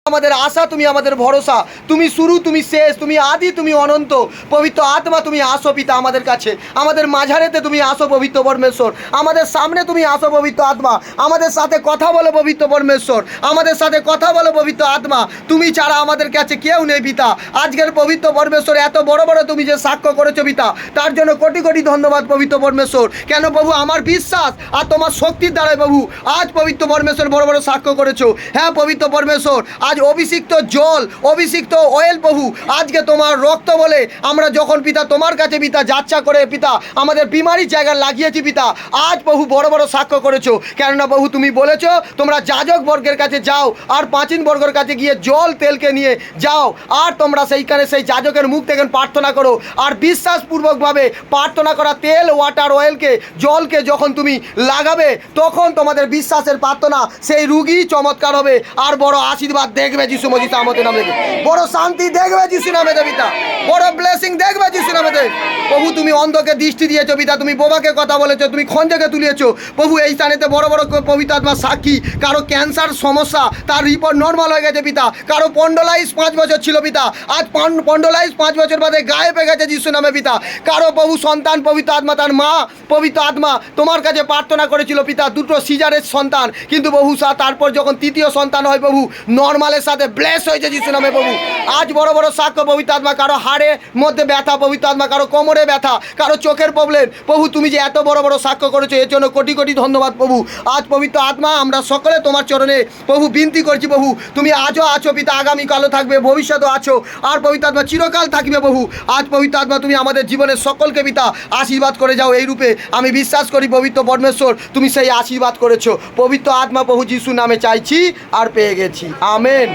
আমাদের আশা, তুমি আমাদের ভরসা, তুমি শুরু, তুমি শেষ, তুমি আদি, তুমি অনন্ত। পবিত্র আত্মা তুমি আসো পিতা আমাদের কাছে, আমাদের মাঝারেতে তুমি আসো পবিত্র পরমেশ্বর, আমাদের সামনে তুমি আসো পবিত্র আত্মা, আমাদের সাথে কথা বলো পবিত্র পরমেশ্বর, আমাদের সাথে কথা বলো পবিত্র আত্মা। তুমি ছাড়া আমাদের কাছে কেউ নেই পিতা। আজকের পবিত্র পরমেশ্বর এত বড় বড় তুমি যে সাক্ষ্য করেছো পিতা, তার জন্য কোটি কোটি ধন্যবাদ পবিত্র পরমেশ্বর। কেন প্রভু, আমার বিশ্বাস আর তোমার শক্তির দ্বারাই প্রভু আজ পবিত্র পরমেশ্বর বড় বড় সাক্ষ্য করেছো। হ্যাঁ পবিত্র পরমেশ্বর, আজ অভিষিক্ত জল, অভিষিক্ত অয়েল প্রভু, আজকে তোমার রক্ত বলে আমরা যখন পিতা তোমার কাছে পিতা যাত্রা করে পিতা আমাদের বিমারির জায়গায় লাগিয়েছি পিতা, আজ প্রভু বড় বড় সাক্ষ্য করেছো। কেননা প্রভু তুমি বলেছো তোমরা যাজক বর্গের কাছে যাও আর প্রাচীন বর্গের কাছে গিয়ে জল তেলকে নিয়ে যাও, আর তোমরা সেইখানে সেই যাজকের মুখ থেকে প্রার্থনা করো, আর বিশ্বাসপূর্বকভাবে প্রার্থনা করা তেল, ওয়াটার, অয়েলকে, জলকে যখন তুমি লাগাবে তখন তোমাদের বিশ্বাসের প্রার্থনা সেই রুগী চমৎকার হবে, আর বড় আশীর্বাদ দেখবে যিশু মসিহ আমাদের নামে, বড় শান্তি দেখবে যিশু নামে পিতা, বড় ব্লেসিং দেখবে যিশু নামে। প্রভু তুমি অন্ধকে দৃষ্টি দিয়েছো পিতা, তুমি বোবাকে কথা বলেছো, তুমি খঞ্জকে তুলিয়েছো প্রভু। এই স্থানেতে বড় বড় পবিত্র আত্মা সাক্ষী, কারো ক্যান্সার সমস্যা তার রিপোর্ট নর্মাল হয়ে গেছে পিতা, কারো পন্ডোলাইস 5 বছর ছিল পিতা, আজ পন্ডোলাইস 5 বছর বাদে গায়েব হয়ে গেছে যিশু নামে পিতা। কারো প্রভু সন্তান পবিত্র আত্মা, তার মা পবিত্র আত্মা তোমার কাছে প্রার্থনা করেছিল পিতা, 2টো সিজারের সন্তান, কিন্তু প্রভু তারপর যখন 3য় সন্তান হয় প্রভু নর্মালের সাথে ব্লেস হয়েছে যিশু নামে প্রভু। আজ বড় বড় সাক্ষ্য পবিত্র আত্মা, কারো হাড়ের মধ্যে ব্যথা পবিত্র আত্মা, কারো কোমরে ব্যথা, কারো চোখের প্রবলেম প্রভু, তুমি যে এত বড় বড় সাক্ষ্য করেছো এর জন্য কোটি কোটি ধন্যবাদ প্রভু। আজ পবিত্র আত্মা আমরা সকলে তোমার চরণে প্রভু বিনতি করছি প্রভু, তুমি আজও আছো পিতা, আগামীকালও থাকবে, ভবিষ্যতেও আছো, আর পবিত্র আত্মা চিরকাল থাকবে প্রভু। আজ পবিত্র আত্মা তুমি আমাদের জীবনের সকলকে পিতা আশীর্বাদ করে যাও, এই রূপে আমি বিশ্বাস করি পবিত্র পরমেশ্বর তুমি সেই আশীর্বাদ করেছো। পবিত্র আত্মা প্রভু যিশু নামে চাইছি আর পেয়ে গেছি, আমেন।